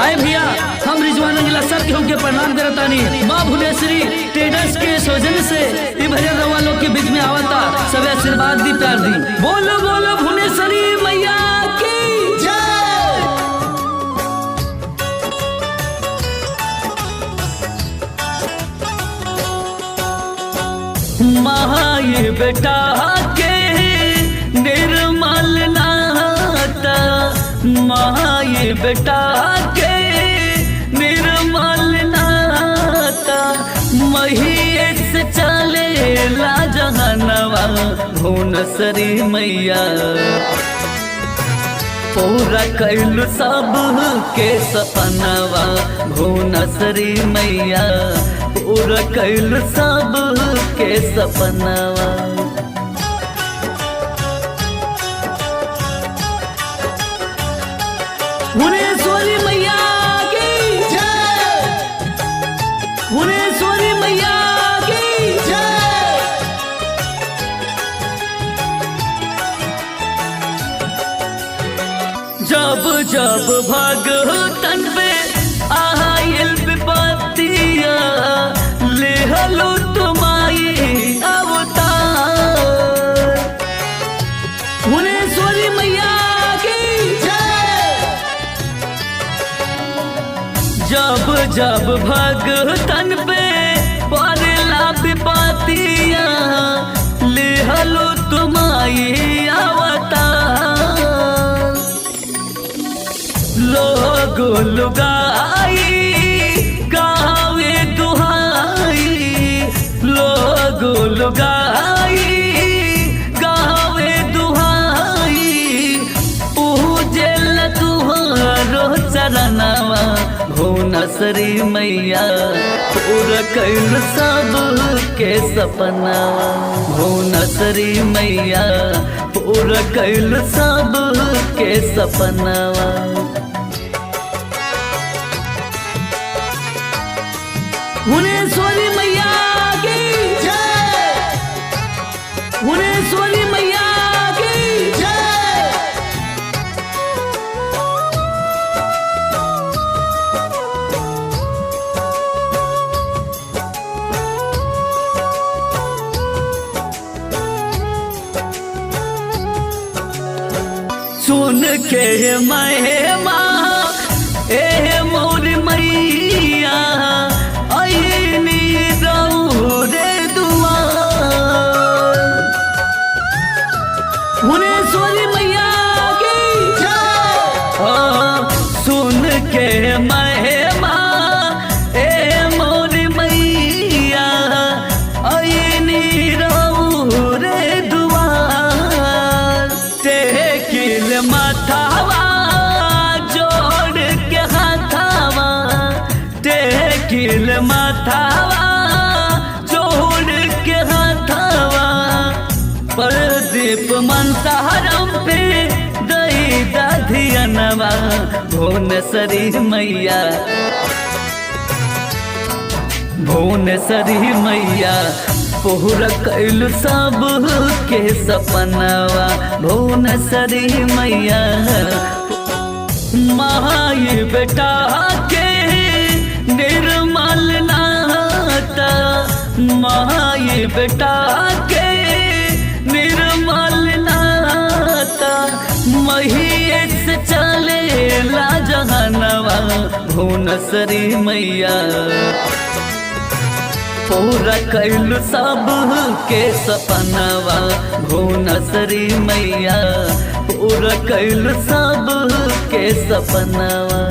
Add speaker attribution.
Speaker 1: आए भैया हम रिजवान अंगिला सर के प्रणाम करतानी। माँ भुवनेश्वरी ट्रेडर्स के सौजन्य से ये भजन रवा लोग के बीच में आवता, सब आशीर्वाद दी प्यार दी। बोलो बोलो भुवनेश्वरी मैया की जय। माए बेटा के निर्मल नाता, माए बेटा के निर्मल नाता, महीस चले ला जहनवा भुवनेश्वरी मैया। पूरा कैलु सब के सपनवा भुवनेश्वरी मैया, पूरा कैलु सब के सपनवा। भुवनेश्वरी मैया की जय, भुवनेश्वरी मैया की जय। जब जब भगतन पे आयल विपत्तिया, ले हलो तुम्हारी अवतार। भुवनेश्वरी मैया की जय। जब जब भगतन पे पड़ला विपत्तिया, ले हलो तुम्हारी अवतार। लोग लुगाई गावे दुहाई, लोग लुगाई गावे दुहाई, पूजल तुहारो चरणवा भुवनेश्वरी मैया। पूरा कैल सब के सपना भुवनेश्वरी मैया, पूरा कैल सब के सपनवा। भुवनेश्वरी मैया की जय, भुवनेश्वरी मैया की जय। सुन के महिमा ए मोर मैया, आईनी दौरे दुआर। भुवनेश्वरी मैया की जय। सुन के महिमा ए मोर मैया, आईनी दौरे दुआर। टेकिल माथावा जोड़ के हाथावा, टेकिल माथावा जोड़ के हाथावा। प्रदीप मंसारम पे दई दाधियनवा भुवनेश्वरी मैया, भुवनेश्वरी मैया। पूरा कैलु सब के सपनवा भुवनेश्वरी मैया। माए बेटा के निर्मल नाता, माए बेटा के निर्मल नाता, महीस चले ला जहनवा भुवनेश्वरी मैया। पूरा कैलु सब के सपनवा भुवनेश्वरी मैया, पूरा कैलु सब के सपनवा।